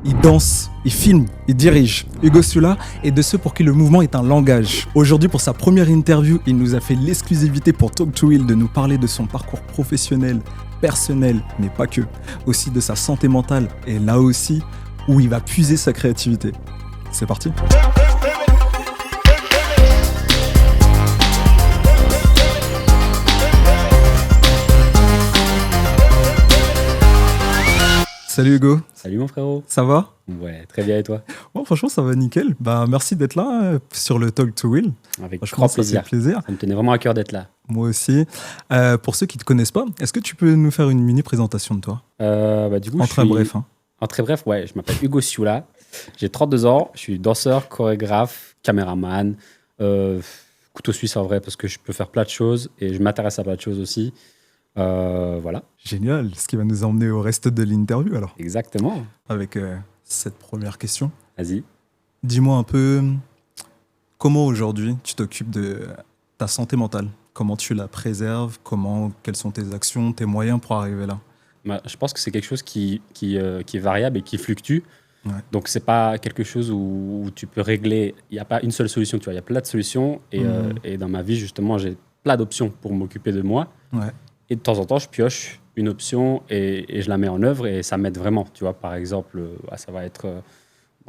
Il danse, il filme, il dirige. Hugo Sula est de ceux pour qui le mouvement est un langage. Aujourd'hui, pour sa première interview, il nous a fait l'exclusivité pour Talk to Will de nous parler de son parcours professionnel, personnel, mais pas que. Aussi de sa santé mentale et là aussi où il va puiser sa créativité. C'est parti. Salut Hugo. Salut mon frérot. Ça va? Ouais, très bien et toi? Bon, franchement, ça va nickel. Merci d'être là sur le Talk to Will. Avec Franchement, grand plaisir. Ça fait plaisir. Ça me tenait vraiment à cœur d'être là. Moi aussi. Pour ceux qui ne te connaissent pas, est-ce que tu peux nous faire une mini présentation de toi? Du coup, En très bref. En très bref, ouais, je m'appelle Hugo Sula. J'ai 32 ans. Je suis danseur, chorégraphe, caméraman, couteau suisse en vrai parce que je peux faire plein de choses et je m'intéresse à plein de choses aussi. Voilà. Génial. Ce qui va nous emmener au reste de l'interview alors. Exactement. Avec cette première question. Vas-y. Dis-moi un peu comment aujourd'hui tu t'occupes de ta santé mentale. Comment tu la préserves? Quelles sont tes actions, tes moyens pour arriver là? Je pense que c'est quelque chose qui est variable et qui fluctue. Ouais. Donc, c'est pas quelque chose où tu peux régler. Il n'y a pas une seule solution. Tu vois, il y a plein de solutions. Et dans ma vie, justement, j'ai plein d'options pour m'occuper de moi. Ouais. Et de temps en temps, je pioche une option et je la mets en œuvre et ça m'aide vraiment. Tu vois, par exemple, ça va être...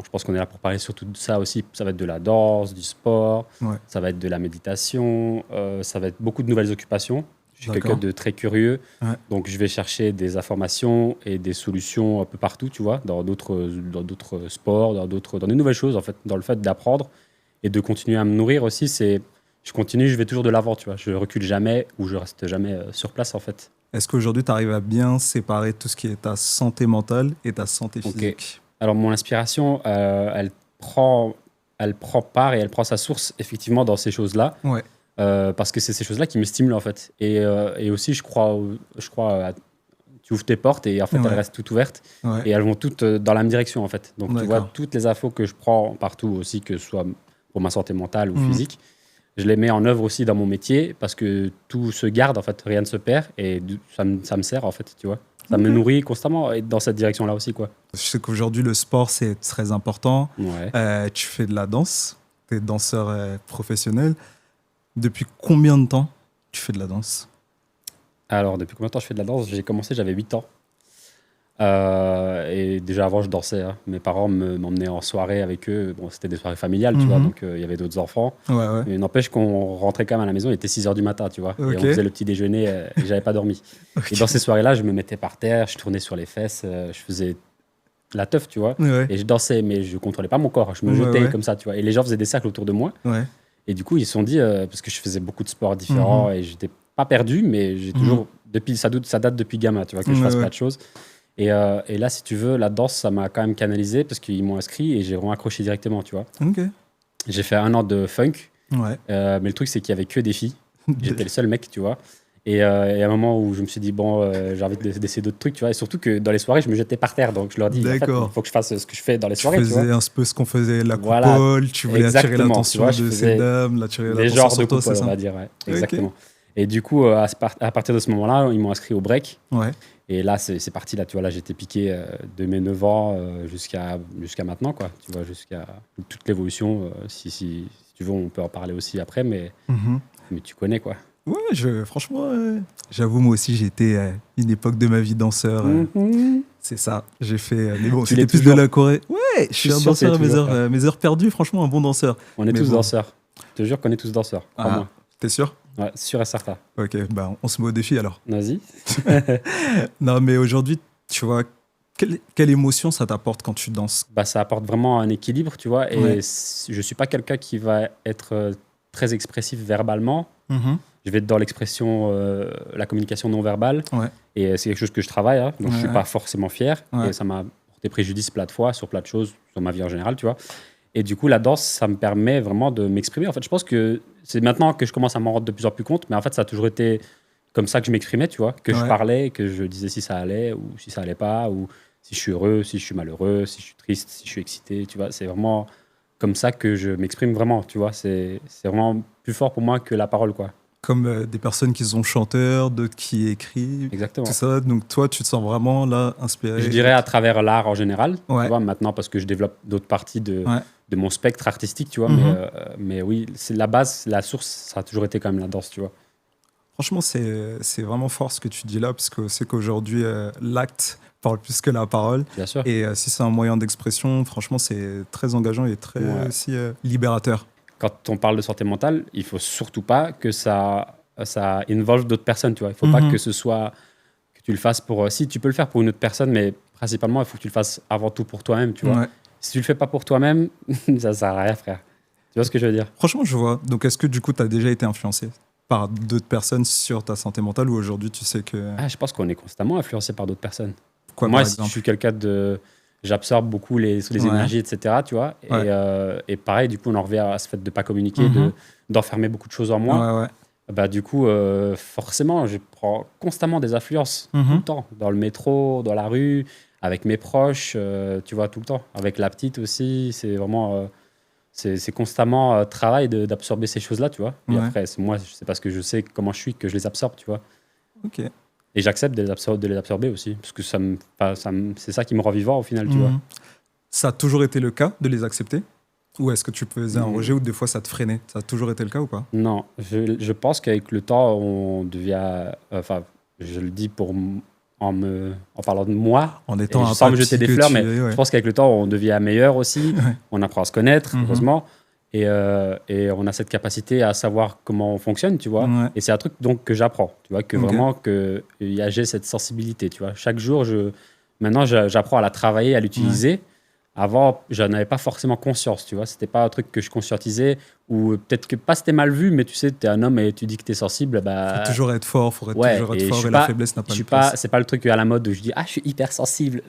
je pense qu'on est là pour parler surtout de ça aussi. Ça va être de la danse, du sport, Ouais. ça va être de la méditation, ça va être beaucoup de nouvelles occupations. Je suis D'accord. quelqu'un de très curieux, Ouais. donc je vais chercher des informations et des solutions un peu partout, tu vois, dans d'autres sports, dans des nouvelles choses, en fait, dans le fait d'apprendre et de continuer à me nourrir aussi. Je continue, je vais toujours de l'avant, tu vois. Je recule jamais ou je reste jamais sur place, en fait. Est-ce qu'aujourd'hui tu arrives à bien séparer tout ce qui est ta santé mentale et ta santé physique? Alors, mon inspiration, elle prend part et elle prend sa source, effectivement, dans ces choses-là. Ouais. Parce que c'est ces choses-là qui me stimulent, en fait. Et aussi, je crois tu ouvres tes portes et, en fait, Ouais. elles restent toutes ouvertes. Ouais. Et elles vont toutes dans la même direction, en fait. Donc, tu vois, D'accord. toutes les infos que je prends partout aussi, que ce soit pour ma santé mentale ou physique, je les mets en œuvre aussi dans mon métier parce que tout se garde, en fait, rien ne se perd. Et ça me sert, en fait, tu vois. Ça me nourrit constamment et dans cette direction-là aussi, quoi. Je sais qu'aujourd'hui le sport c'est très important. Ouais. Tu fais de la danse, tu es danseur professionnel. Depuis combien de temps tu fais de la danse? Alors, depuis combien de temps je fais de la danse? J'ai commencé, j'avais 8 ans. Et déjà avant, je dansais. Hein. Mes parents m'emmenaient en soirée avec eux. Bon, c'était des soirées familiales, tu vois, donc il y avait d'autres enfants. Ouais. Mais n'empêche qu'on rentrait quand même à la maison, il était 6h du matin, tu vois. Ok. Et on faisait le petit déjeuner et j'avais pas dormi. Ok. Et dans ces soirées-là, je me mettais par terre, je tournais sur les fesses, je faisais la teuf, tu vois. Ouais. Et je dansais, mais je contrôlais pas mon corps. Je me jetais comme ça, tu vois. Et les gens faisaient des cercles autour de moi. Ouais. Et du coup, ils se sont dit, parce que je faisais beaucoup de sports différents et j'étais pas perdu, mais j'ai toujours, ça date depuis gamin, tu vois, que je fasse pas de choses. Et là, si tu veux, la danse, ça m'a quand même canalisé parce qu'ils m'ont inscrit et j'ai vraiment accroché directement, tu vois. Ok. J'ai fait 1 an de funk, Ouais. mais le truc, c'est qu'il y avait que des filles. J'étais le seul mec, tu vois. Et à un moment où je me suis dit, bon, j'ai envie d'essayer d'autres trucs, tu vois. Et surtout que dans les soirées, je me jetais par terre. Donc je leur dis, en fait, il faut que je fasse ce que je fais dans les soirées, Tu tu vois. faisais un peu ce qu'on faisait, la Voilà. coupole, tu voulais attirer Exactement, l'attention tu vois, de je ces faisais dames, attirer des l'attention genres de sur toi, couples, c'est on ça? va dire, ouais. Exactement. Et du coup, à partir de ce moment-là, ils m'ont inscrit au break. Ouais. Et là, c'est parti. Là, tu vois, là, j'étais piqué de mes 9 ans jusqu'à maintenant, quoi. Tu vois, jusqu'à toute l'évolution. Si tu veux, on peut en parler aussi après, mais tu connais, quoi. Ouais, franchement, j'avoue, moi aussi, j'étais à une époque de ma vie danseur. C'est ça, j'ai fait. Mais bon, Tu c'était l'es plus de toujours. la Corée. Ouais, je suis un sûr que danseur à t'es toujours, mes heures perdues, franchement, un bon danseur. On est Mais tous bon. danseurs. Je te jure qu'on est tous danseurs. Crois-moi. T'es sûr? Ouais, sûr et certain. Ok, on se met au défi alors. Vas-y. Non, mais aujourd'hui, tu vois, quelle émotion ça t'apporte quand tu danses? Ça apporte vraiment un équilibre, tu vois. Et Ouais. je suis pas quelqu'un qui va être très expressif verbalement. Je vais être dans l'expression, la communication non verbale. Ouais. Et c'est quelque chose que je travaille, hein, donc je ne suis Ouais. pas forcément fier. Ouais. Et ça m'a porté préjudice plein de fois sur plein de choses, sur ma vie en général, tu vois. Et du coup, la danse, ça me permet vraiment de m'exprimer. En fait, je pense que c'est maintenant que je commence à m'en rendre de plus en plus compte, mais en fait, ça a toujours été comme ça que je m'exprimais, tu vois, que je parlais, que je disais si ça allait ou si ça allait pas, ou si je suis heureux, si je suis malheureux, si je suis triste, si je suis excité, tu vois. C'est vraiment comme ça que je m'exprime vraiment, tu vois. C'est vraiment plus fort pour moi que la parole, quoi. Comme des personnes qui sont chanteurs, d'autres qui écrivent, Exactement. tout ça. Donc toi, tu te sens vraiment là inspiré. Je dirais à travers l'art en général, Ouais. tu vois, maintenant parce que je développe d'autres parties Ouais. de mon spectre artistique, tu vois, mais oui, c'est la base, la source, ça a toujours été quand même la danse, tu vois. Franchement, c'est vraiment fort ce que tu dis là, parce que c'est qu'aujourd'hui, l'acte parle plus que la parole. Bien sûr. Et si c'est un moyen d'expression, franchement, c'est très engageant et très Ouais. aussi libérateur. Quand on parle de santé mentale, il faut surtout pas que ça involve d'autres personnes, tu vois. Il faut pas que ce soit que tu le fasses pour. Si tu peux le faire pour une autre personne, mais principalement, il faut que tu le fasses avant tout pour toi-même, tu vois. Ouais. Si tu le fais pas pour toi-même, ça sert à rien, frère. Tu vois ce que je veux dire? Franchement, je vois. Donc, est-ce que du coup, tu as déjà été influencé par d'autres personnes sur ta santé mentale ou aujourd'hui, tu sais que. Ah, je pense qu'on est constamment influencé par d'autres personnes. Quoi, Moi, par si je exemple suis quelqu'un de. J'absorbe beaucoup les Ouais. énergies, etc. Tu vois. Et pareil, du coup, on en revient à ce fait de ne pas communiquer, d'enfermer beaucoup de choses en moi. Ouais, ouais. Bah, du coup, forcément, je prends constamment des influences tout le temps. Dans le métro, dans la rue, avec mes proches, tu vois, tout le temps. Avec la petite aussi. C'est vraiment. C'est constamment travail d'absorber ces choses-là, tu vois. Et Ouais. après, moi, c'est parce que je sais comment je suis que je les absorbe, tu vois. Ok. Et j'accepte de les absorber aussi, parce que c'est ça qui me rend vivant au final, tu vois. Ça a toujours été le cas de les accepter? Ou est-ce que tu faisais un Mhm. rejet ou des fois ça te freinait? Ça a toujours été le cas ou pas? Non, je pense qu'avec le temps, on devient... Enfin, je le dis en parlant de moi, En et étant un sans me papy jeter des que fleurs, tu mais es, ouais. je pense qu'avec le temps, on devient meilleur aussi, Ouais. on apprend à se connaître, Mhm. heureusement, et on a cette capacité à savoir comment on fonctionne, tu vois. Ouais. Et c'est un truc donc que j'apprends, tu vois, que Ok. vraiment j'ai cette sensibilité, tu vois. Chaque jour, maintenant, j'apprends à la travailler, à l'utiliser. Avant, je n'avais pas forcément conscience, tu vois. C'était pas un truc que je conscientisais, ou peut-être que pas c'était mal vu, mais tu sais, tu es un homme et tu dis que tu es sensible, Faut bah toujours être fort, faut ouais. toujours être Et je fort suis et la pas, faiblesse n'a je pas suis de pas, place. c'est pas le truc à la mode où je dis ah, je suis hyper sensible.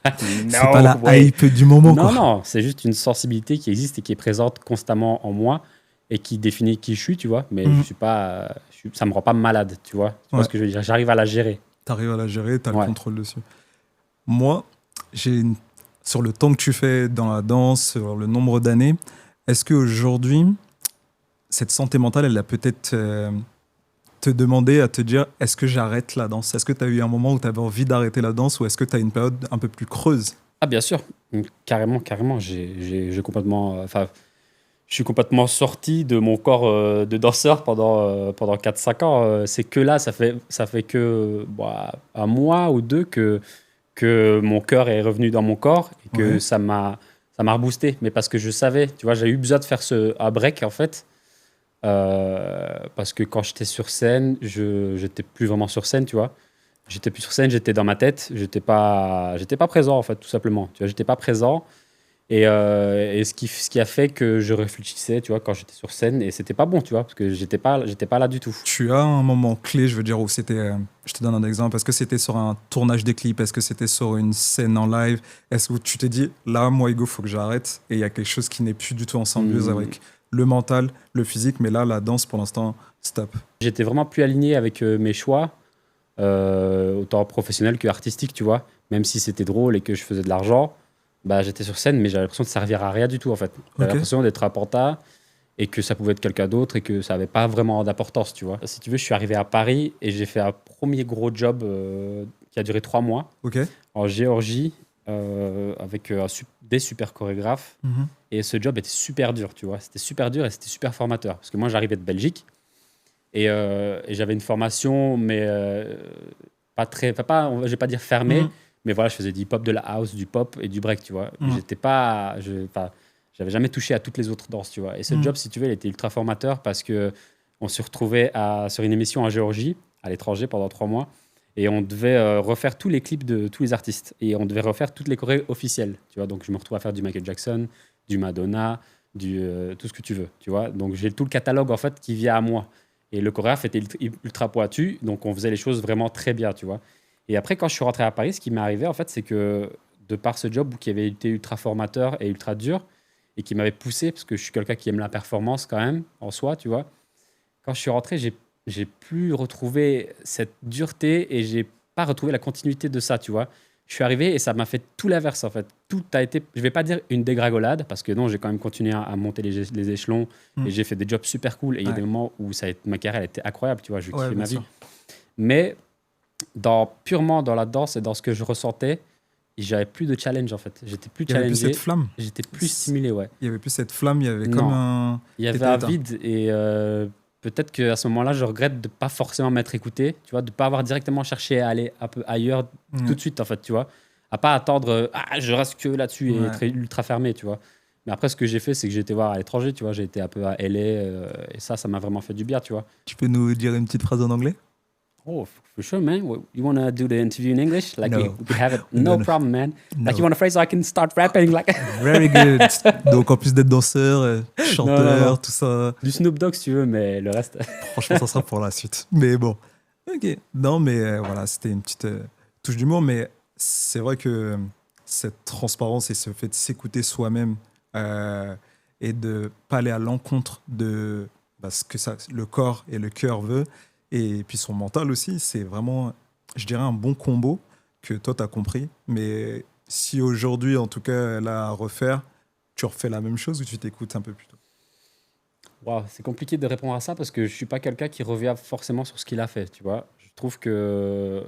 C'est pas la ouais. hype du moment, Non, quoi. non, c'est juste une sensibilité qui existe et qui est présente constamment en moi et qui définit qui je suis, tu vois. Mais je suis pas, ça me rend pas malade, tu vois. Tu vois Ouais. ce que je veux dire? J'arrive à la gérer. T'arrives à la gérer, t'as le Ouais. contrôle dessus. Moi, sur le temps que tu fais dans la danse, sur le nombre d'années, est-ce qu'aujourd'hui, cette santé mentale, elle a peut-être te demandé à te dire, est-ce que j'arrête la danse? Est-ce que tu as eu un moment où tu avais envie d'arrêter la danse ou est-ce que tu as une période un peu plus creuse? Ah, bien sûr, carrément, carrément. J'ai complètement, enfin, je suis complètement sorti de mon corps de danseur pendant 4-5 ans. C'est que là, ça fait que un mois ou deux que mon cœur est revenu dans mon corps et que Ouais. ça m'a reboosté. Mais parce que je savais, tu vois, j'ai eu besoin de faire un break en fait. Parce que quand j'étais sur scène, j'étais plus vraiment sur scène, tu vois. J'étais plus sur scène, j'étais dans ma tête, j'étais pas présent en fait, tout simplement. Tu vois, j'étais pas présent et ce qui a fait que je réfléchissais, tu vois, quand j'étais sur scène et c'était pas bon, tu vois, parce que j'étais pas là du tout. Tu as un moment clé, je veux dire, où c'était. Je te donne un exemple. Est-ce que c'était sur un tournage des clips? Est-ce que c'était sur une scène en live? Est-ce que tu t'es dit, là, moi, Hugo, faut que j'arrête et il y a quelque chose qui n'est plus du tout en symbiose avec le mental, le physique, mais là, la danse, pour l'instant, stop. J'étais vraiment plus aligné avec mes choix, autant professionnels que artistiques, tu vois. Même si c'était drôle et que je faisais de l'argent, bah, j'étais sur scène, mais j'avais l'impression de servir à rien du tout, en fait. J'avais Ok. l'impression d'être un panta et que ça pouvait être quelqu'un d'autre et que ça n'avait pas vraiment d'importance, tu vois. Si tu veux, je suis arrivé à Paris et j'ai fait un premier gros job qui a duré 3 mois Ok. en Géorgie avec des super chorégraphes. Mhm. Et ce job était super dur, tu vois. C'était super dur et c'était super formateur. Parce que moi, j'arrivais de Belgique et j'avais une formation, mais pas très... Enfin, pas, je vais pas dire fermée, Mhm. mais voilà, je faisais du hip-hop, de la house, du pop et du break, tu vois. Mhm. J'étais pas... Enfin, j'avais jamais touché à toutes les autres danses, tu vois. Et ce Mhm. job, si tu veux, il était ultra formateur parce que on se retrouvait sur une émission en Géorgie, à l'étranger, pendant 3 mois. Et on devait refaire tous les clips de tous les artistes. Et on devait refaire toutes les chorés officielles. Tu vois, donc je me retrouve à faire du Michael Jackson, du Madonna, tout ce que tu veux. Tu vois, donc j'ai tout le catalogue en fait qui vient à moi. Et le chorégraphe était ultra pointu, donc on faisait les choses vraiment très bien, tu vois. Et après, quand je suis rentré à Paris, ce qui m'est arrivé en fait, c'est que de par ce job qui avait été ultra formateur et ultra dur et qui m'avait poussé, parce que je suis quelqu'un qui aime la performance quand même en soi, tu vois. Quand je suis rentré, j'ai plus retrouvé cette dureté et j'ai pas retrouvé la continuité de ça, tu vois. je suis arrivé et ça m'a fait tout l'inverse en fait. Tout a été, je vais pas dire une dégringolade parce que non, j'ai quand même continué à monter les échelons et j'ai fait des jobs super cool. Et il y a des moments où ma carrière elle était incroyable, tu vois, je kiffais ma vie. Mais purement dans la danse et dans ce que je ressentais, j'avais plus de challenge en fait. J'étais plus challengé. Il y avait plus cette flamme. J'étais plus stimulé, ouais. Il y avait plus cette flamme, il y avait comme un... Il y avait un vide et peut-être qu'à ce moment-là, je regrette de pas forcément m'être écouté, tu vois, de pas avoir directement cherché à aller un peu ailleurs tout de suite en fait, tu vois. À pas attendre, je reste que là-dessus et être ultra fermé, tu vois. Mais après, ce que j'ai fait, c'est que j'ai été voir à l'étranger, tu vois. J'ai été un peu à LA et ça m'a vraiment fait du bien, tu vois. Tu peux nous dire une petite phrase en anglais? Oh, for sure, man. You want to do the interview in English? Like, No. we have it. No problem, man. No. Like, you want a phrase so I can start rapping? Like... Very good. Donc, en plus d'être danseur, chanteur, non. tout ça. Du Snoop Dogg, si tu veux, mais le reste... Franchement, ça sera pour la suite. Mais bon. Ok. Non, mais voilà, c'était une petite touche d'humour. Mais c'est vrai que cette transparence et ce fait de s'écouter soi-même et de pas aller à l'encontre de ce que le corps et le cœur veut, et puis son mental aussi, c'est vraiment, je dirais, un bon combo que toi, tu as compris. Mais si aujourd'hui, en tout cas, là, à refaire, tu refais la même chose ou tu t'écoutes un peu plus tôt? Wow, c'est compliqué de répondre à ça parce que je suis pas quelqu'un qui revient forcément sur ce qu'il a fait, tu vois. Je trouve que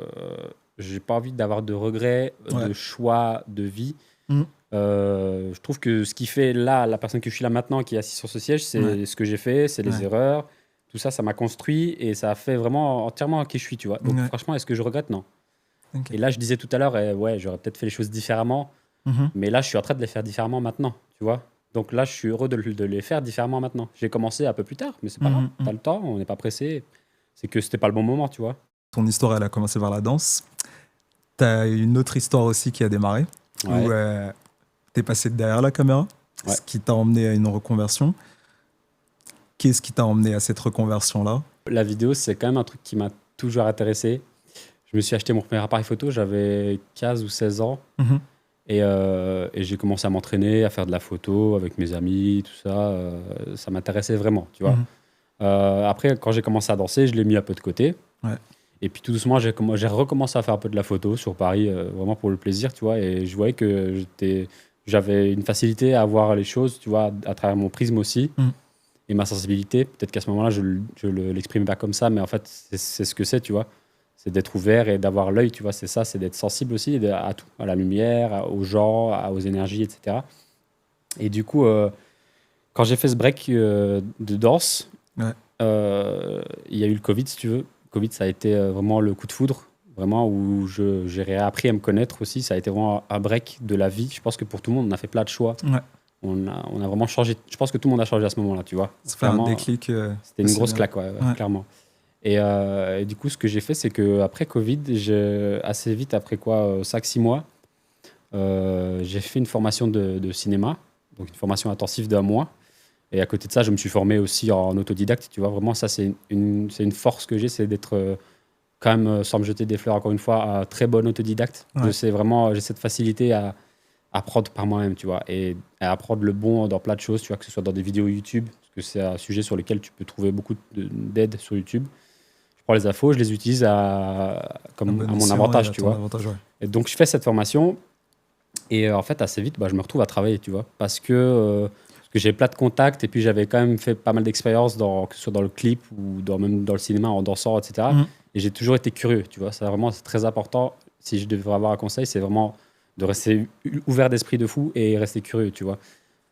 j'ai pas envie d'avoir de regrets, de choix de vie. Je trouve que ce qui fait là, la personne que je suis là maintenant, qui est assise sur ce siège, c'est ce que j'ai fait, c'est les erreurs. Tout ça, ça m'a construit et ça a fait vraiment entièrement qui je suis, tu vois. Donc franchement, est-ce que je regrette? Non. Et là, je disais tout à l'heure, j'aurais peut-être fait les choses différemment. Mais là, je suis en train de les faire différemment maintenant, tu vois. Donc là, je suis heureux de les faire différemment maintenant. J'ai commencé un peu plus tard, mais c'est pas grave. T'as le temps, on n'est pas pressé. C'est que c'était pas le bon moment, tu vois. Ton histoire, elle a commencé par la danse. T'as une autre histoire aussi qui a démarré, où t'es passé derrière la caméra, ce qui t'a emmené à une reconversion. Qu'est-ce qui t'a emmené à cette reconversion-là? La vidéo, c'est quand même un truc qui m'a toujours intéressé. Je me suis acheté mon premier appareil photo, j'avais 15 ou 16 ans. Et j'ai commencé à m'entraîner, à faire de la photo avec mes amis, tout ça. Ça m'intéressait vraiment, tu vois. Après, quand j'ai commencé à danser, je l'ai mis un peu de côté. Et puis tout doucement, j'ai recommencé à faire un peu de la photo sur Paris, vraiment pour le plaisir, tu vois. Et je voyais que j'avais une facilité à voir les choses, tu vois, à travers mon prisme aussi. Et ma sensibilité, peut-être qu'à ce moment-là, je ne l'exprime pas comme ça, mais en fait, c'est ce que c'est, tu vois. C'est d'être ouvert et d'avoir l'œil, tu vois. C'est ça, c'est d'être sensible aussi à tout, à la lumière, aux gens, aux énergies, etc. Et du coup, quand j'ai fait ce break de danse, il y a eu le Covid, si tu veux. Le Covid, ça a été vraiment le coup de foudre, vraiment, où j'ai réappris à me connaître aussi. Ça a été vraiment un break de la vie. Je pense que pour tout le monde, on a fait plein de choix. On a vraiment changé. Je pense que tout le monde a changé à ce moment-là, tu vois. Ça fait un déclic. C'était une grosse claque, clairement. Et du coup, ce que j'ai fait, c'est qu'après Covid, assez vite, après 5-6 mois, j'ai fait une formation de cinéma, donc une formation intensive d'1 mois. Et à côté de ça, je me suis formé aussi en autodidacte, tu vois. Vraiment, ça, c'est une force que j'ai, c'est d'être quand même, sans me jeter des fleurs, encore une fois, un très bon autodidacte. J'ai cette facilité à apprendre par moi-même, tu vois, et à apprendre le bon dans plein de choses, tu vois, que ce soit dans des vidéos YouTube, parce que c'est un sujet sur lequel tu peux trouver beaucoup d'aide sur YouTube. Je prends les infos, je les utilise à mon avantage, tu vois. Et donc, je fais cette formation et en fait, assez vite, je me retrouve à travailler, tu vois, parce que j'ai plein de contacts et puis j'avais quand même fait pas mal d'expériences, que ce soit dans le clip ou même dans le cinéma, en dansant, etc. Et j'ai toujours été curieux, tu vois. C'est très important. Si je devais avoir un conseil, c'est vraiment de rester ouvert d'esprit de fou et rester curieux, tu vois.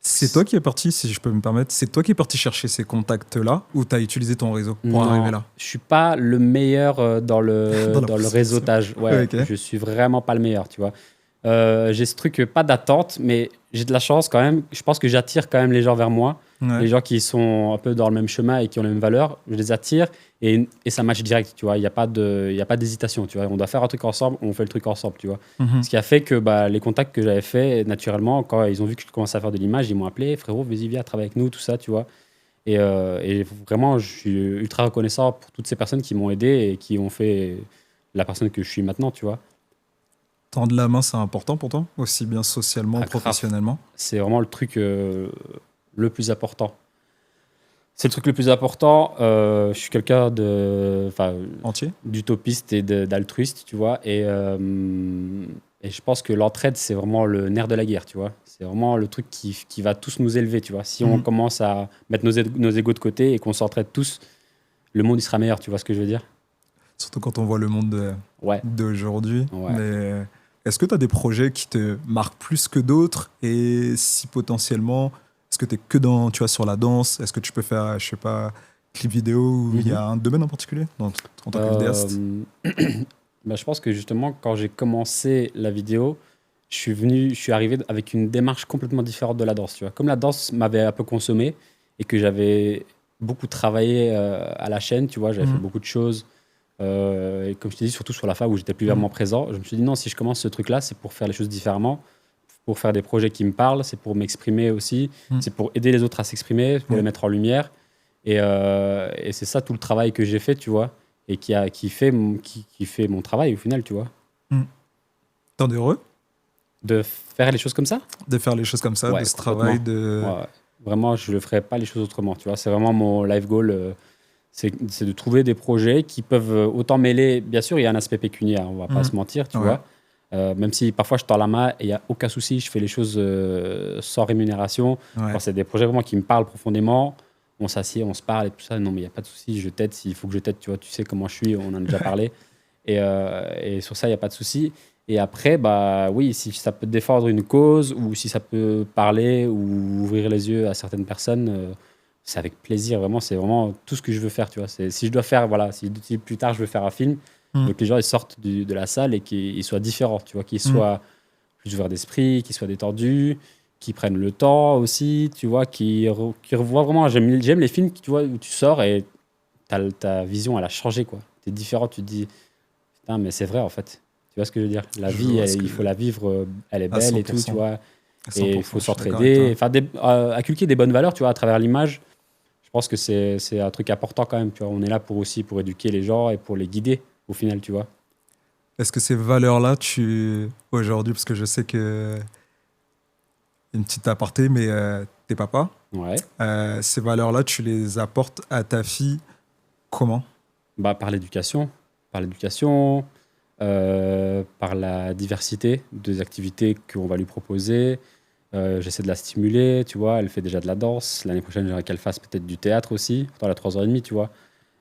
C'est toi qui es parti, si je peux me permettre, c'est toi qui es parti chercher ces contacts-là ou tu as utilisé ton réseau pour arriver là? Je suis pas le meilleur dans le réseautage. Je suis vraiment pas le meilleur, tu vois. J'ai ce truc, pas d'attente, mais j'ai de la chance quand même. Je pense que j'attire quand même les gens vers moi. Les gens qui sont un peu dans le même chemin et qui ont les mêmes valeurs, je les attire et ça match direct, tu vois. Il n'y a pas d'hésitation, tu vois. On doit faire un truc ensemble, on fait le truc ensemble, tu vois. Ce qui a fait que les contacts que j'avais faits, naturellement, quand ils ont vu que je commençais à faire de l'image, ils m'ont appelé, frérot, vas-y, viens, travaille avec nous, tout ça, tu vois. Et vraiment, je suis ultra reconnaissant pour toutes ces personnes qui m'ont aidé et qui ont fait la personne que je suis maintenant, tu vois. Tendre la main, c'est important pour toi, aussi bien socialement, professionnellement? C'est vraiment le truc le plus important. C'est le truc le plus important. Je suis quelqu'un entier, d'utopiste et d'altruiste, tu vois. Et Et je pense que l'entraide, c'est vraiment le nerf de la guerre, tu vois. C'est vraiment le truc qui va tous nous élever, tu vois. Si on commence à mettre nos égos de côté et qu'on s'entraide tous, le monde, il sera meilleur, tu vois ce que je veux dire? Surtout quand on voit le monde Ouais. d'aujourd'hui. Ouais. Mais est-ce que tu as des projets qui te marquent plus que d'autres? Et si potentiellement, est-ce que tu es que dans, tu vois, sur la danse? Est-ce que tu peux faire, je sais pas, clip vidéo ou il y a un domaine en particulier en tant que vidéaste? Bah, je pense que justement, quand j'ai commencé la vidéo, je suis arrivé avec une démarche complètement différente de la danse, tu vois. Comme la danse m'avait un peu consommé et que j'avais beaucoup travaillé à la chaîne, tu vois, j'avais fait beaucoup de choses. Et comme je t'ai dit, surtout sur la fin où j'étais plus vraiment présent, je me suis dit non, si je commence ce truc-là, c'est pour faire les choses différemment, pour faire des projets qui me parlent, c'est pour m'exprimer aussi, c'est pour aider les autres à s'exprimer, pour les mettre en lumière. Et c'est ça tout le travail que j'ai fait, tu vois, et qui fait mon travail au final, tu vois. T'en es heureux De faire les choses comme ça? de faire les choses comme ça, Ouais, de ce travail, complètement. Ouais. Vraiment, je ne ferais pas les choses autrement, tu vois. C'est vraiment mon life goal. C'est de trouver des projets qui peuvent autant mêler. Bien sûr, il y a un aspect pécuniaire, on va pas se mentir, tu vois. Même si parfois je tends la main et il n'y a aucun souci, je fais les choses sans rémunération. Quand c'est des projets vraiment qui me parlent profondément, on s'assied, on se parle et tout ça. Non, mais il n'y a pas de souci, je t'aide s'il faut que je t'aide, tu vois. Tu sais comment je suis, on en a déjà parlé. Et sur ça, il n'y a pas de souci. Et après, bah oui, si ça peut défendre une cause ou si ça peut parler ou ouvrir les yeux à certaines personnes, c'est avec plaisir. Vraiment, c'est vraiment tout ce que je veux faire, tu vois. Si je dois faire, voilà, si plus tard je veux faire un film, donc les gens ils sortent de la salle et qu'ils soient différents, tu vois, qu'ils soient plus ouverts d'esprit, qu'ils soient détendus, qu'ils prennent le temps aussi, tu vois, qu'ils revoient vraiment. J'aime les films, tu vois, où tu sors et ta vision, elle a changé, quoi. T'es différent, tu te dis, putain, mais c'est vrai en fait. Tu vois ce que je veux dire? La vie, il faut la vivre, elle est belle et tout, tu vois. Et il faut s'entraider, enfin, inculquer des bonnes valeurs, tu vois, à travers l'image. Je pense que c'est un truc important quand même, tu vois. On est là aussi pour éduquer les gens et pour les guider au final, tu vois. Est-ce que ces valeurs-là, aujourd'hui, parce que je sais que une petite aparté, mais t'es papa, Ouais. ces valeurs-là, tu les apportes à ta fille comment? Bah, par l'éducation. Par l'éducation, par la diversité des activités qu'on va lui proposer. J'essaie de la stimuler, tu vois. Elle fait déjà de la danse. L'année prochaine, j'aimerais qu'elle fasse peut-être du théâtre aussi. Pourtant, elle a 3 ans et demi, tu vois.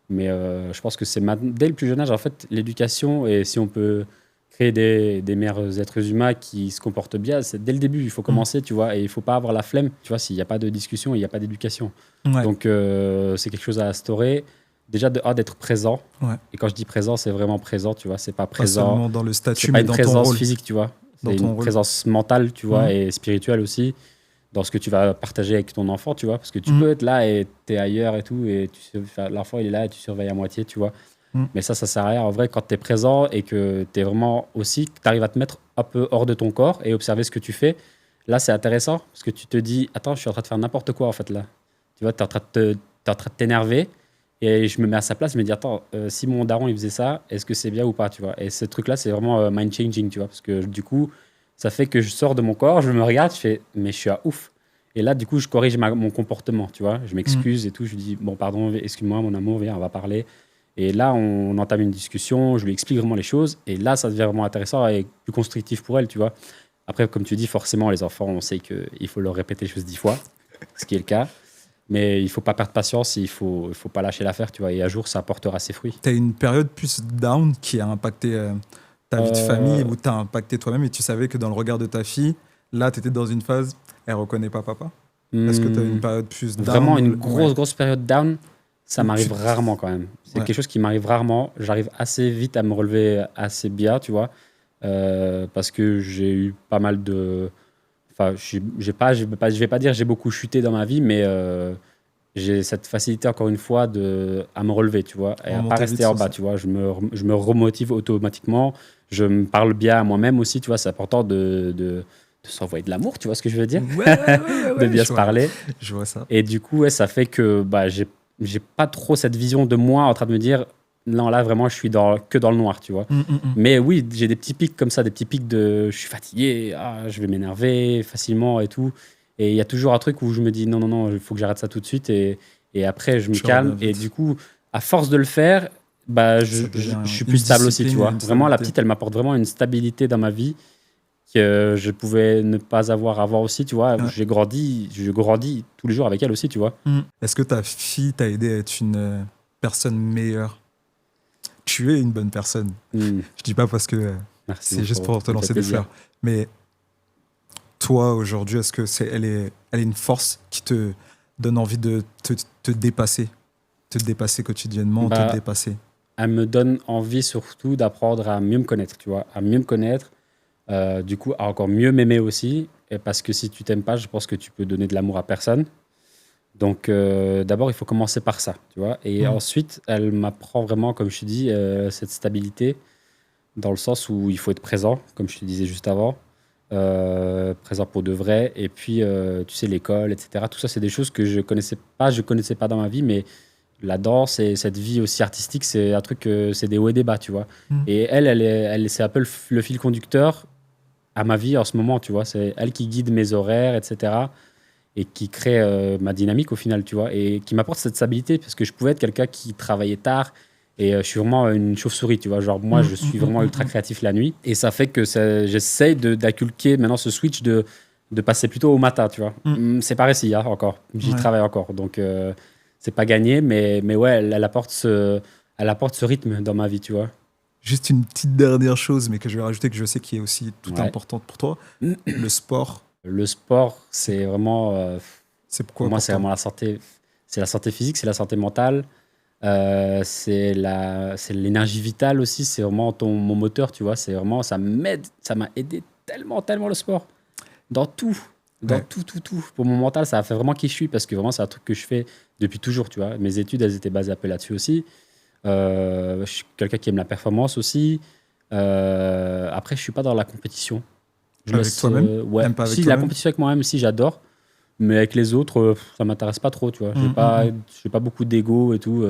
Mais je pense que c'est dès le plus jeune âge, en fait, l'éducation. Et si on peut créer des meilleurs êtres humains qui se comportent bien, c'est dès le début, il faut commencer, tu vois. Et il ne faut pas avoir la flemme, tu vois, s'il n'y a pas de discussion, il n'y a pas d'éducation. Ouais. Donc, c'est quelque chose à instaurer. Déjà, d'être présent. Ouais. Et quand je dis présent, c'est vraiment présent, tu vois. C'est pas Pas présent. seulement dans le statut, C'est pas mais une dans ton présence rôle. physique, tu vois. Dans C'est ton une rôle. présence mentale, tu vois, et spirituelle aussi, dans ce que tu vas partager avec ton enfant, tu vois. Parce que tu peux être là et tu es ailleurs et tout, et l'enfant, il est là et tu surveilles à moitié, tu vois. Mais ça sert à rien. En vrai, quand tu es présent et que tu es vraiment aussi, que tu arrives à te mettre un peu hors de ton corps et observer ce que tu fais, là, c'est intéressant parce que tu te dis, attends, je suis en train de faire n'importe quoi, en fait, là. Tu vois, tu es en train de t'énerver. Et je me mets à sa place, je me dis, attends, si mon daron il faisait ça, est-ce que c'est bien ou pas, tu vois? Et ce truc-là, c'est vraiment mind-changing, tu vois, parce que du coup, ça fait que je sors de mon corps, je me regarde, je fais, mais je suis à ouf. Et là, du coup, je corrige mon comportement, tu vois. Je m'excuse et tout, je lui dis, bon, pardon, excuse-moi, mon amour, viens, on va parler. Et là, on entame une discussion, je lui explique vraiment les choses, et là, ça devient vraiment intéressant et plus constructif pour elle, tu vois. Après, comme tu dis, forcément, les enfants, on sait qu'il faut leur répéter les choses 10 fois, ce qui est le cas. Mais il ne faut pas perdre patience, il faut pas lâcher l'affaire, tu vois. Et un jour, ça portera ses fruits. Tu as une période plus down qui a impacté ta vie de famille, où tu as impacté toi-même et tu savais que dans le regard de ta fille, là, tu étais dans une phase, elle ne reconnaît pas papa. Est-ce que tu as une période plus down? Vraiment, une grosse période down, ça m'arrive rarement quand même. C'est Ouais. quelque chose qui m'arrive rarement. J'arrive assez vite à me relever assez bien, tu vois. Parce que j'ai eu pas mal de... Enfin, je vais pas dire j'ai beaucoup chuté dans ma vie, mais j'ai cette facilité, encore une fois, à me relever, tu vois, et à pas rester en bas, tu vois. Je me remotive automatiquement. Je me parle bien à moi-même aussi, tu vois. C'est important de s'envoyer de l'amour, tu vois ce que je veux dire? De bien se parler. Je vois ça. Et du coup, ouais, ça fait que bah, j'ai pas trop cette vision de moi en train de me dire non, là, vraiment, je suis que dans le noir, tu vois. Mais oui, j'ai des petits pics comme ça, des petits pics de je suis fatigué, je vais m'énerver facilement et tout. Et il y a toujours un truc où je me dis non, il faut que j'arrête ça tout de suite. Et après, je me calme. Et du coup, à force de le faire, bah, je suis plus stable aussi, tu vois. Vraiment, la petite, elle m'apporte vraiment une stabilité dans ma vie. que je pouvais ne pas avoir avant aussi, tu vois. Ouais. Je grandis tous les jours avec elle aussi, tu vois. Est-ce que ta fille t'a aidé à être une personne meilleure? Tu es une bonne personne. Hmm. Je dis pas parce que Merci. c'est juste pour te ça me fait lancer des plaisir. fleurs. Mais toi, aujourd'hui, est-ce que elle est une force qui te donne envie de te dépasser? Te dépasser quotidiennement, te Bah, dépasser. elle me donne envie surtout d'apprendre à mieux me connaître, tu vois, à mieux me connaître, du coup, à encore mieux m'aimer aussi, et parce que si tu t'aimes pas, je pense que tu peux donner de l'amour à personne. Donc, d'abord, il faut commencer par ça, tu vois, et Mm. ensuite, elle m'apprend vraiment, comme je te dis, cette stabilité, dans le sens où il faut être présent, comme je te disais juste avant, présent pour de vrai, et puis, tu sais, l'école, etc., tout ça, c'est des choses que je connaissais pas dans ma vie, mais la danse et cette vie aussi artistique, c'est un truc, c'est des hauts et des bas, tu vois. Mm. Et c'est un peu le fil conducteur à ma vie en ce moment, tu vois. C'est elle qui guide mes horaires, etc. Et qui crée ma dynamique au final, tu vois. Et qui m'apporte cette stabilité, parce que je pouvais être quelqu'un qui travaillait tard. Et je suis vraiment une chauve-souris, tu vois. Genre, moi, je suis vraiment ultra créatif la nuit. Et ça fait que j'essaye d'inculquer maintenant ce switch de passer plutôt au matin, tu vois. C'est pas réussi, hein, encore. J'y Ouais. travaille encore. Donc, c'est pas gagné, mais ouais, elle apporte ce rythme dans ma vie, tu vois. Juste une petite dernière chose, mais que je vais rajouter, que je sais qui est aussi tout Ouais. importante pour toi. Le sport, Le sport, c'est vraiment, c'est pour quoi moi, pour c'est toi? vraiment la santé. C'est la santé physique, c'est la santé mentale, c'est l'énergie vitale aussi. C'est vraiment mon moteur, tu vois. C'est vraiment, ça m'aide, ça m'a aidé tellement, tellement le sport. Dans tout, dans Ouais. tout. Pour mon mental, ça a fait vraiment qui je suis parce que vraiment, c'est un truc que je fais depuis toujours, tu vois. Mes études, elles étaient basées un peu là-dessus aussi. Je suis quelqu'un qui aime la performance aussi. Après, je suis pas dans la compétition. Je Avec laisse, toi-même? ouais. T'aimes pas avec Si, la toi-même? compétition avec moi-même, si, j'adore. Mais avec les autres, ça m'intéresse pas trop, tu vois. J'ai pas beaucoup d'ego et tout.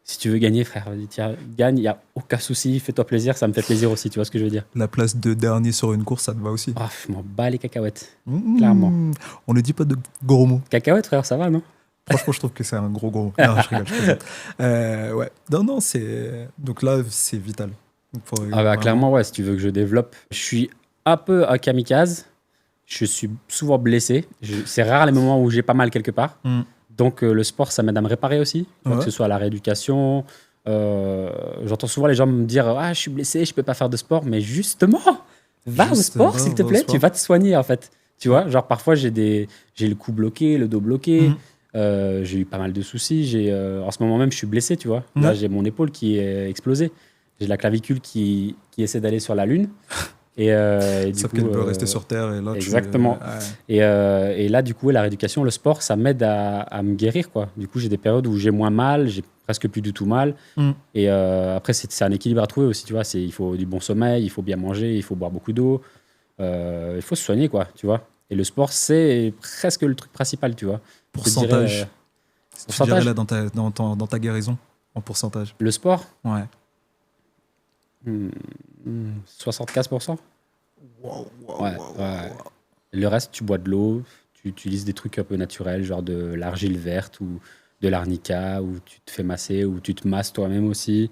Si tu veux gagner, frère, vas-y, tiens, gagne, il n'y a aucun souci, fais-toi plaisir, ça me fait plaisir aussi, tu vois ce que je veux dire. La place de dernier sur une course, ça te va aussi? Ah, je m'en bats les cacahuètes, Mmh. clairement. On ne dit pas de gros mots. Cacahuètes, frère, ça va, non? Franchement, je trouve que c'est un gros mot. Non, je rigole, je plaisante. Ouais. Non, c'est... Donc là, c'est vital. Pour Ah bah, vraiment- clairement, ouais, si tu veux que je développe. Je suis un peu un kamikaze, je suis souvent blessé. C'est rare les moments où j'ai pas mal quelque part. Mm. Donc le sport, ça m'aide à me réparer aussi, tu vois, Ouais. que ce soit à la rééducation. J'entends souvent les gens me dire ah, je suis blessé, je peux pas faire de sport. Mais justement, va au Justement, sport, s'il te va au plaît, sport. tu vas te soigner en fait. Tu vois, genre parfois j'ai le cou bloqué, le dos bloqué. Mm. J'ai eu pas mal de soucis. En ce moment même, je suis blessé, tu vois. Là, Ouais. j'ai mon épaule qui est explosée. J'ai la clavicule qui essaie d'aller sur la lune. Et du Sauf coup, qu'elle peut rester sur Terre et là, exactement. Ouais. Et là, du coup, la rééducation, le sport, ça m'aide à me guérir, quoi. Du coup, j'ai des périodes où j'ai moins mal, j'ai presque plus du tout mal. Mm. Et après, c'est un équilibre à trouver aussi, tu vois. Il faut du bon sommeil, il faut bien manger, il faut boire beaucoup d'eau. Il faut se soigner, quoi, tu vois. Et le sport, c'est presque le truc principal, tu vois. Je te dirais, Pourcentage. Tu pourcentage. dirais là dans ta guérison, en pourcentage. Le sport, Ouais. 75%. Wow, Ouais, ouais. Le reste, tu bois de l'eau, tu utilises des trucs un peu naturels, genre de l'argile verte ou de l'arnica, ou tu te fais masser, ou tu te masses toi-même aussi.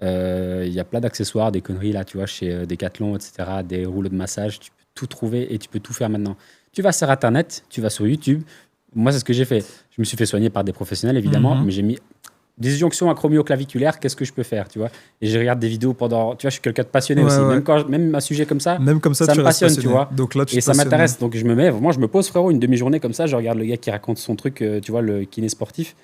Il y a plein d'accessoires, des conneries là, tu vois, chez Decathlon, etc., des rouleaux de massage, tu peux tout trouver et tu peux tout faire maintenant. Tu vas sur Internet, tu vas sur YouTube. Moi, c'est ce que j'ai fait. Je me suis fait soigner par des professionnels, évidemment, Mhm. mais j'ai mis disjonction acromio-claviculaire, qu'est-ce que je peux faire, tu vois. Et je regarde des vidéos pendant... Tu vois, je suis quelqu'un de passionné Ouais, aussi. ouais. Même un sujet comme ça, Même comme ça, ça tu me restes passionne, tu passionné. vois. Donc là, tu et te ça passionnes. m'intéresse. Donc je me pose, frérot, une demi-journée comme ça, je regarde le gars qui raconte son truc, tu vois, le kiné sportif,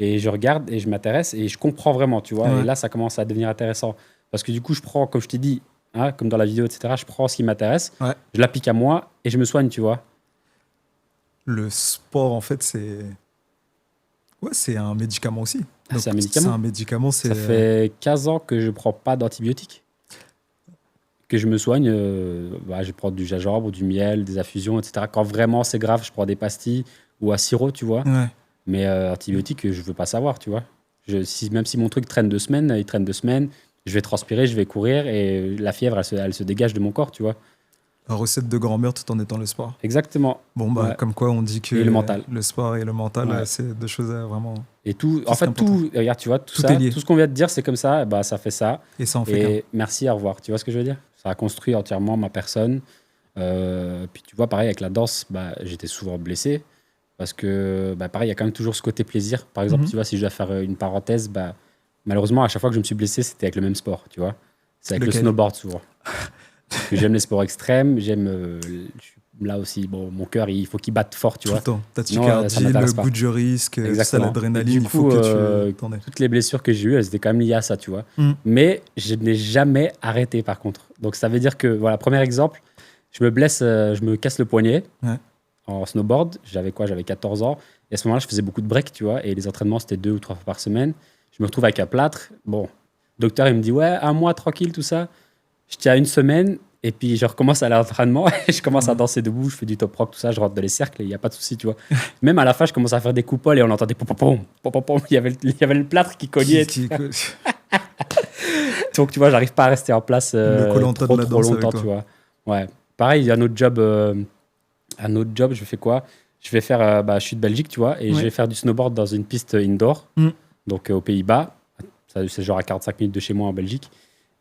et je regarde et je m'intéresse et je comprends vraiment, tu vois. Ouais. Et là, ça commence à devenir intéressant. Parce que du coup, je prends, comme je t'ai dit, hein, comme dans la vidéo, etc., je prends ce qui m'intéresse, Ouais. je l'applique à moi et je me soigne, tu vois. Le sport, en fait, c'est... Ouais, c'est un médicament aussi. Ah, Donc, c'est un médicament. C'est un médicament, c'est... Ça fait 15 ans que je prends pas d'antibiotiques. Que je me soigne, je prends du gingembre, du miel, des infusions, etc. Quand vraiment c'est grave, je prends des pastilles ou un sirop, tu vois. Ouais. Mais antibiotiques, je veux pas savoir, tu vois. Même si mon truc traîne 2 semaines, il traîne 2 semaines, je vais transpirer, je vais courir et la fièvre, elle se dégage de mon corps, tu vois. La recette de grand-mère tout en étant le sport. Exactement. Bon, bah, Ouais. comme quoi on dit que Et le mental. le sport et le mental, Ouais. c'est deux choses vraiment... Et tout, C'est en fait, important. tout, regarde, tu vois, tout Tout ça, est lié. tout ce qu'on vient de dire, c'est comme ça, bah, ça fait ça. Et ça en fait qu'un. Et merci, au revoir. Tu vois ce que je veux dire? Ça a construit entièrement ma personne. Puis tu vois, pareil, avec la danse, bah, j'étais souvent blessé. Parce que, bah, pareil, il y a quand même toujours ce côté plaisir. Par exemple, tu vois, si je dois faire une parenthèse, bah, malheureusement, à chaque fois que je me suis blessé, c'était avec le même sport, tu vois. C'est avec le Lequel? snowboard, souvent. Parce que j'aime les sports extrêmes, là aussi, bon, mon cœur, il faut qu'il batte fort, tu Tout le vois. temps. Sinon, ça Tachycardie, le m'intéresse pas. bout du risque, ça, Exactement. Et l'adrénaline, du il faut coup, que tu t'en aies. toutes les blessures que j'ai eues, elles étaient quand même liées à ça, tu vois. Mm. Mais je n'ai jamais arrêté, par contre. Donc, ça veut dire que, voilà, premier exemple, je me blesse, je me casse le poignet Ouais. en snowboard. J'avais quoi? J'avais 14 ans. Et à ce moment-là, je faisais beaucoup de breaks, tu vois. Et les entraînements, c'était 2 ou 3 fois par semaine. Je me retrouve avec un plâtre. Bon, le docteur, il me dit, ouais, un mois, tranquille, tout ça. Je tiens une semaine. Et puis, je recommence à l'entraînement. Et je commence à danser debout. Je fais du top rock, tout ça. Je rentre dans les cercles et il n'y a pas de souci, tu vois. Même à la fin, je commence à faire des coupoles et on entendait pom, pom, pom, pom, pom, pom. Il y avait le plâtre qui cognait. Donc, tu vois, j'arrive pas à rester en place Le Koh-Lanta de la trop danse longtemps, avec tu toi. vois. Ouais. Pareil, il y a un autre job, je fais quoi? Je vais faire, je suis de Belgique, tu vois, et Ouais. je vais faire du snowboard dans une piste indoor, Mm. donc aux Pays-Bas. C'est genre à 45 minutes de chez moi en Belgique.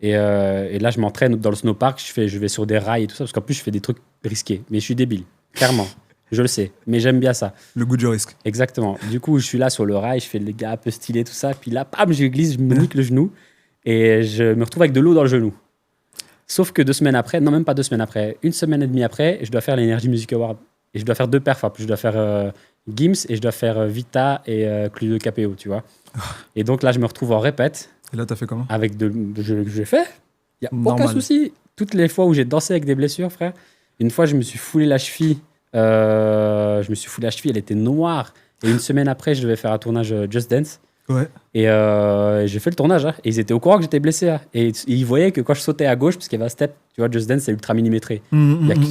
Et là, je m'entraîne dans le snowpark, je vais sur des rails et tout ça, parce qu'en plus, je fais des trucs risqués. Mais je suis débile, clairement. Je le sais, mais j'aime bien ça. Le goût du risque. Exactement. Du coup, je suis là sur le rail, je fais le gars un peu stylé, tout ça. Puis là, pam, je glisse, je me nique le genou. Et je me retrouve avec de l'eau dans le genou. Sauf que 2 semaines après, non, même pas 2 semaines après, 1 semaine et demie après, je dois faire l'Energy Music Award. Et je dois faire 2 perfs. Je dois faire Gims et je dois faire Vita et Cluedo KPO, tu vois. Et donc là, je me retrouve en répète Et là, t'as fait comment? avec j'ai fait. Il n'y a Normal. aucun souci. Toutes les fois où j'ai dansé avec des blessures, frère, une fois, je me suis foulé la cheville. Elle était noire. Et 1 semaine après, je devais faire un tournage Just Dance. Ouais. Et j'ai fait le tournage. Et ils étaient au courant que j'étais blessé. Et ils voyaient que quand je sautais à gauche, parce qu'il y avait un step, tu vois, Just Dance, c'est ultra millimétré.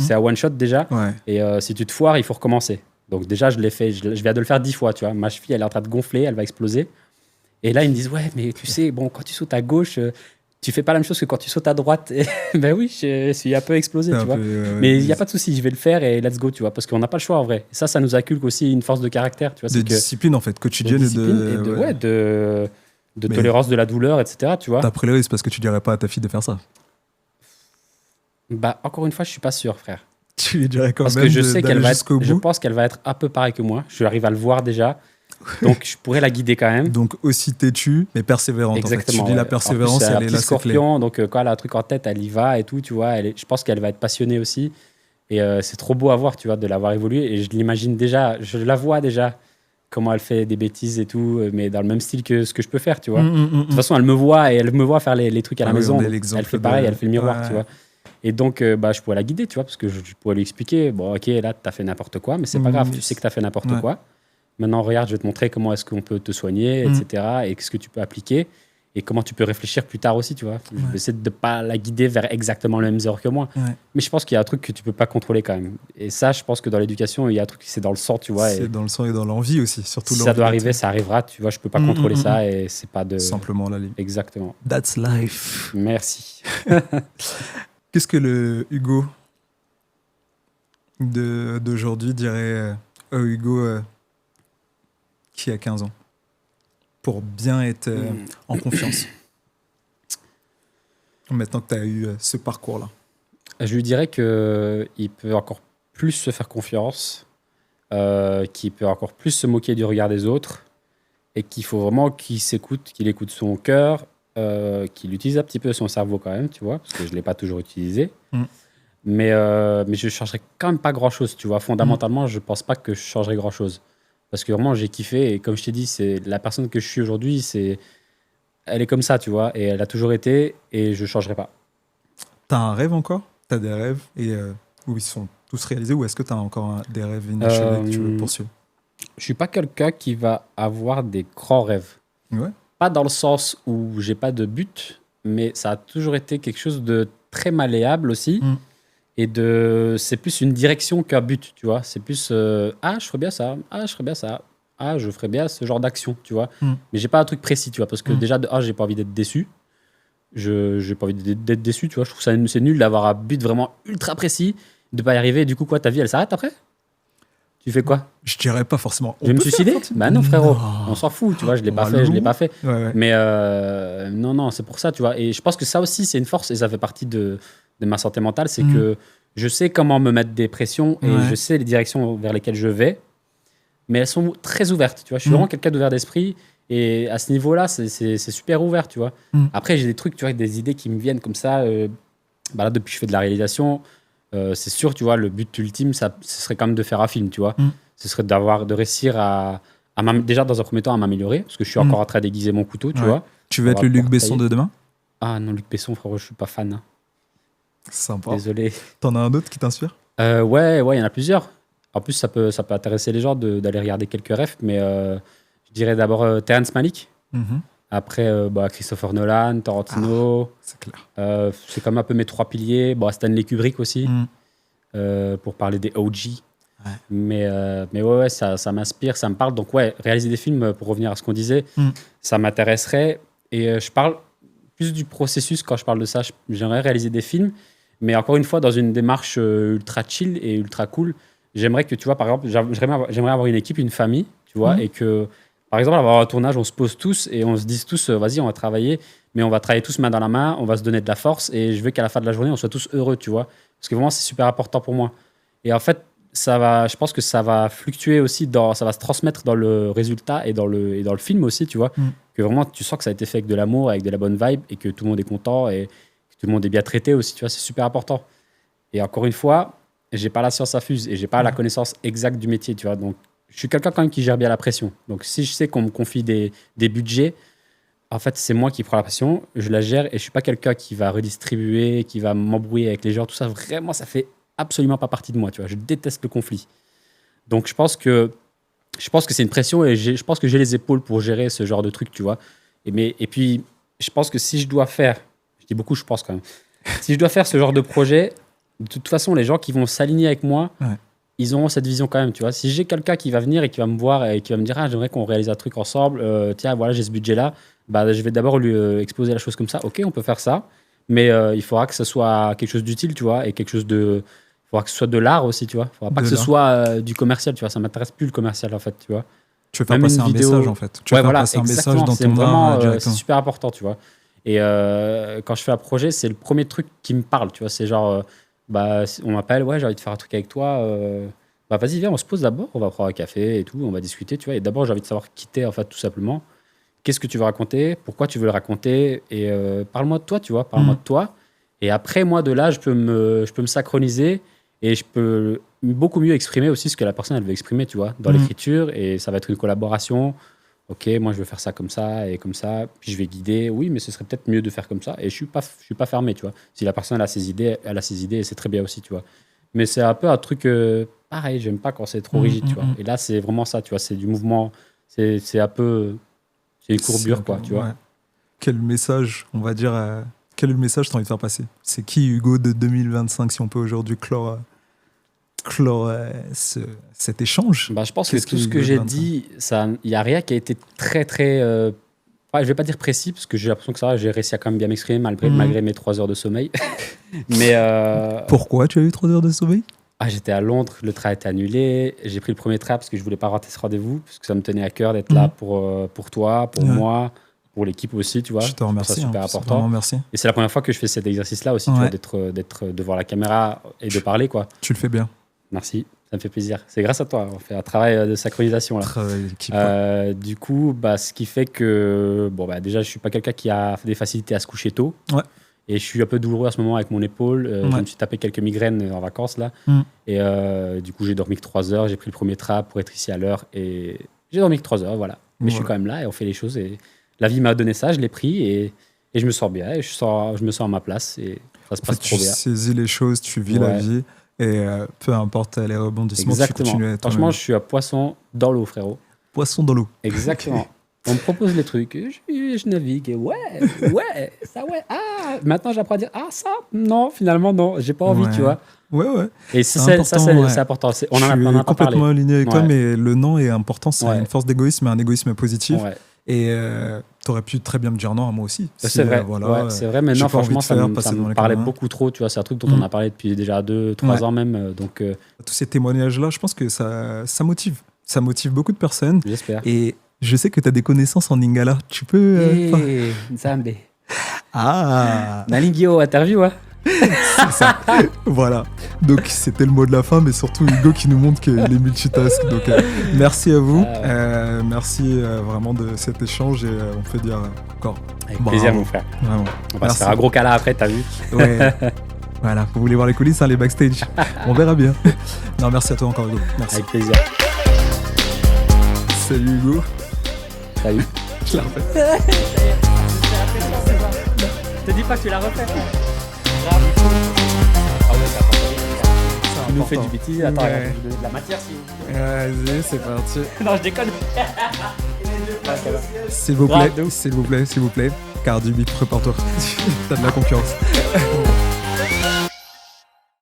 C'est un one shot déjà. Ouais. Et si tu te foires, il faut recommencer. Donc déjà, je l'ai fait. Je viens de le faire 10 fois, tu vois. Ma cheville, elle est en train de gonfler, elle va exploser. Et là, ils me disent, ouais, mais tu sais, bon, quand tu sautes à gauche, tu fais pas la même chose que quand tu sautes à droite. Et ben oui, je suis un peu explosé, tu vois. Mais il n'y a pas de souci, je vais le faire et let's go, tu vois. Parce qu'on n'a pas le choix en vrai. Et ça nous inculque aussi une force de caractère, tu vois. De C'est que discipline, en fait, quotidienne. de Mais- tolérance de la douleur, etc. Tu vois. T'as pris le risque parce que tu dirais pas à ta fille de faire ça. Bah, encore une fois, je suis pas sûr, frère. Tu lui dirais quand Parce même que je sais d'aller jusqu'au je bout. pense qu'elle va être un peu pareille que moi. Je arrive à le voir déjà. Donc, je pourrais la guider quand même. Donc aussi têtue, mais persévérante. Exactement. En fait. Tu dis la ouais. persévérance, En plus, c'est un elle est petit là, c'est clé. scorpion. Donc, quand elle a un truc en tête, elle y va et tout, tu vois. Je pense qu'elle va être passionnée aussi. Et c'est trop beau à voir, tu vois, de l'avoir évolué. Et je l'imagine déjà, je la vois déjà, comment elle fait des bêtises et tout, mais dans le même style que ce que je peux faire, tu vois. De toute façon, elle me voit faire les trucs à la Ah oui, maison. on est Donc, l'exemple elle fait pareil, de- elle fait le miroir, Ouais. tu vois. Et donc, je pourrais la guider, tu vois, parce que je pourrais lui expliquer, bon, ok, là, t'as fait n'importe quoi, mais c'est pas grave, tu sais que t'as fait n'importe Ouais. quoi. Maintenant, regarde, je vais te montrer comment est-ce qu'on peut te soigner, etc., et qu'est-ce que tu peux appliquer, et comment tu peux réfléchir plus tard aussi, tu vois. Je vais essayer de ne pas la guider vers exactement les mêmes erreurs que moi. Ouais. Mais je pense qu'il y a un truc que tu peux pas contrôler quand même. Et ça, je pense que dans l'éducation, il y a un truc qui c'est dans le sang, tu vois. C'est Et dans le sang et dans l'envie aussi, surtout si ça l'envie doit d'être- arriver, ça arrivera, tu vois. Je peux pas contrôler ça, et c'est pas de. Simplement la ligne. Exactement. That's life. Merci. Qu'est-ce que le Hugo d'aujourd'hui dirait au Hugo qui a 15 ans pour bien être en confiance maintenant que tu as eu ce parcours-là? Je lui dirais qu'il peut encore plus se faire confiance, qu'il peut encore plus se moquer du regard des autres, et qu'il faut vraiment qu'il s'écoute, qu'il écoute son cœur, qu'il utilise un petit peu son cerveau quand même, tu vois, parce que je ne l'ai pas toujours utilisé. Mais je ne changerais quand même pas grand-chose, tu vois. Fondamentalement, je ne pense pas que je changerais grand-chose. Parce que vraiment, j'ai kiffé, et comme je t'ai dit, c'est la personne que je suis aujourd'hui, elle est comme ça, tu vois, et elle a toujours été, et je ne changerai pas. T'as un rêve encore? T'as des rêves et où ils sont tous réalisés, ou est-ce que t'as encore des rêves inachevés que tu veux poursuivre? Je suis pas quelqu'un qui va avoir des grands rêves. Ouais. Pas dans le sens où j'ai pas de but, mais ça a toujours été quelque chose de très malléable aussi. Et c'est plus une direction qu'un but, tu vois. C'est plus je ferais bien ça, je ferais bien ça, je ferais bien ce genre d'action, tu vois. Mais j'ai pas un truc précis, tu vois, parce que déjà j'ai pas envie d'être déçu. J'ai pas envie d'être déçu, tu vois. Je trouve ça c'est nul d'avoir un but vraiment ultra précis, de pas y arriver. Et du coup, quoi, ta vie, elle s'arrête après? Tu fais quoi? Je dirais pas forcément. Je vais me suicider? Bah non, frérot. On s'en fout, tu vois. Je l'ai pas fait, je l'ai pas fait. Ouais. Mais non, c'est pour ça, tu vois. Et je pense que ça aussi, c'est une force et ça fait partie de ma santé mentale. C'est que je sais comment me mettre des pressions et Ouais. je sais les directions vers lesquelles je vais, mais elles sont très ouvertes, tu vois. Je suis vraiment quelqu'un d'ouvert d'esprit et à ce niveau-là, c'est super ouvert, tu vois. Après, j'ai des trucs, tu vois, des idées qui me viennent comme ça. Bah là, depuis que je fais de la réalisation, c'est sûr, tu vois, le but ultime, ce serait quand même de faire un film, tu vois. Ce serait de réussir déjà dans un premier temps à m'améliorer, parce que je suis encore en train d'aiguiser mon couteau, tu Ouais. vois. Tu veux être le Luc Besson de demain? Ah non, Luc Besson, frérot, je suis pas fan, hein. Sympa. Désolé. T'en as un autre qui t'inspire? Ouais, il y en a plusieurs. En plus, ça peut intéresser les gens d'aller regarder quelques refs, mais je dirais d'abord Terrence Malick. Après, Christopher Nolan, Tarantino. C'est clair. C'est comme un peu mes trois piliers. Stanley Kubrick aussi, pour parler des OG. Ouais. Mais ouais, ça m'inspire, ça me parle. Donc ouais, réaliser des films, pour revenir à ce qu'on disait, ça m'intéresserait. Et je parle plus du processus quand je parle de ça. J'aimerais réaliser des films, mais encore une fois, dans une démarche ultra chill et ultra cool. J'aimerais que, tu vois, par exemple, j'aimerais avoir une équipe, une famille, tu vois, et que, par exemple, avoir un tournage, on se pose tous et on se dise tous, vas-y, on va travailler, mais on va travailler tous main dans la main, on va se donner de la force et je veux qu'à la fin de la journée, on soit tous heureux, tu vois. Parce que vraiment, c'est super important pour moi. Et en fait, je pense que ça va fluctuer aussi, ça va se transmettre dans le résultat et dans le film aussi, tu vois. Que vraiment, tu sens que ça a été fait avec de l'amour, avec de la bonne vibe et que tout le monde est content et que tout le monde est bien traité aussi, tu vois. C'est super important. Et encore une fois, j'ai pas la science infuse et j'ai pas la connaissance exacte du métier, tu vois. Donc, je suis quelqu'un quand même qui gère bien la pression. Donc, si je sais qu'on me confie des budgets, en fait, c'est moi qui prends la pression, je la gère et je suis pas quelqu'un qui va redistribuer, qui va m'embrouiller avec les gens, tout ça. Vraiment, ça fait absolument pas partie de moi, tu vois. Je déteste le conflit. Donc, je pense que c'est une pression et je pense que j'ai les épaules pour gérer ce genre de truc, tu vois. Et puis, je pense que si je dois faire, je dis beaucoup, je pense quand même, si je dois faire ce genre de projet, de toute façon, les gens qui vont s'aligner avec moi, ils auront cette vision quand même, tu vois. Si j'ai quelqu'un qui va venir et qui va me voir et qui va me dire, j'aimerais qu'on réalise un truc ensemble, tiens, voilà, j'ai ce budget-là, bah, je vais d'abord lui exposer la chose comme ça. Ok, on peut faire ça, mais il faudra que ce soit quelque chose d'utile, tu vois, et quelque chose de... Il faudra que ce soit de l'art aussi, tu vois. Il ne faudra pas que ce soit du commercial, tu vois. Ça ne m'intéresse plus le commercial, en fait, tu vois. Tu veux faire passer un message, en fait. Tu veux faire passer un message dans ton art. C'est super important, tu vois. Et quand je fais un projet, c'est le premier truc qui me parle, tu vois. C'est genre, on m'appelle, ouais, j'ai envie de faire un truc avec toi. Vas-y, viens, on se pose d'abord, on va prendre un café et tout, on va discuter, tu vois. Et d'abord, j'ai envie de savoir qui t'es, en fait, tout simplement. Qu'est-ce que tu veux raconter? Pourquoi tu veux le raconter? Et parle-moi de toi, tu vois. Parle-moi de toi. Et après, moi, de là, je peux me synchroniser et je peux beaucoup mieux exprimer aussi ce que la personne, elle veut exprimer, tu vois, dans l'écriture. Et ça va être une collaboration. Ok, moi, je veux faire ça, et comme ça. Puis je vais guider. Oui, mais ce serait peut-être mieux de faire comme ça. Et je suis pas fermé, tu vois. Si la personne, elle a ses idées et c'est très bien aussi, tu vois. Mais c'est un peu un truc pareil. J'aime pas quand c'est trop rigide, tu vois. Et là, c'est vraiment ça, tu vois. C'est du mouvement. C'est un peu... C'est une courbure, quoi, tu vois. Quel message, on va dire... Quel message t'as envie de faire passer? C'est qui Hugo de 2025, si on peut aujourd'hui clore cet échange? Je pense que tout ce que j'ai dit, il n'y a rien qui a été très, très... je ne vais pas dire précis, parce que j'ai l'impression que ça, j'ai réussi à quand même bien m'exprimer malgré mes 3 heures de sommeil. Mais, pourquoi tu as eu 3 heures de sommeil? J'étais à Londres, le train a été annulé. J'ai pris le premier train parce que je ne voulais pas rater ce rendez-vous, parce que ça me tenait à cœur d'être là pour toi, pour moi, pour l'équipe aussi, tu vois. Je te remercie. C'est super important. Merci. Et c'est la première fois que je fais cet exercice-là aussi, tu vois, d'être devant la caméra et de parler, quoi. Tu le fais bien. Merci, ça me fait plaisir. C'est grâce à toi, on fait un travail de synchronisation là. Travail d'équipe. Du coup, ce qui fait que déjà, je suis pas quelqu'un qui a des facilités à se coucher tôt. Ouais. Et je suis un peu douloureux à ce moment avec mon épaule. Je me suis tapé quelques migraines en vacances là. Et du coup, j'ai dormi que 3 heures. J'ai pris le premier train pour être ici à l'heure et j'ai dormi que 3 heures, voilà. Mais je suis quand même là et on fait les choses. Et la vie m'a donné ça, je l'ai pris et je me sens bien. Et je me sens à ma place et ça se passe trop bien. Tu saisis les choses, tu vis la vie. Et peu importe les rebondissements, exactement. Tu continues à être franchement, je suis un poisson dans l'eau, frérot. Poisson dans l'eau. Exactement. On me propose les trucs, je navigue, ouais, ça, ouais, maintenant j'apprends à dire, ça, non, finalement, non, j'ai pas envie, tu vois. Ouais. Et c'est important. On en a pas parlé. Complètement aligné avec toi, mais le non est important, c'est une force d'égoïsme, un égoïsme positif. Ouais. Et t'aurais pu très bien me dire non à moi aussi. C'est vrai, c'est vrai, mais non, franchement, ça me parlait beaucoup trop, tu vois, c'est un truc dont on a parlé depuis déjà 2-3 ans même. Donc, tous ces témoignages-là, je pense que ça motive. Ça motive beaucoup de personnes. J'espère. Et je sais que tu as des connaissances en Lingala. Tu peux... Nzambe. Ah Nalingio, interview, hein. C'est ça. Voilà. Donc c'était le mot de la fin, mais surtout Hugo qui nous montre qu'il est multitask. Donc merci à vous. Merci vraiment de cet échange et on peut dire encore. Avec plaisir, mon frère. Vraiment. On va se faire un gros câlin après, t'as vu? Ouais. Voilà, vous voulez voir les coulisses, hein, les backstage. On verra bien. Non, merci à toi encore, Hugo. Merci. Avec plaisir. Salut, Hugo. Salut. Je la refais. Te dis pas que tu l'as refait. Ah ouais, ça va. Tu nous fais du BT. Attends, Ouais. de la matière, si. Vas-y, c'est parti. Non, je déconne. S'il vous plaît, Grave, de ouf. s'il vous plaît, s'il vous plaît. Cardi B, prépare-toi. T'as de la concurrence.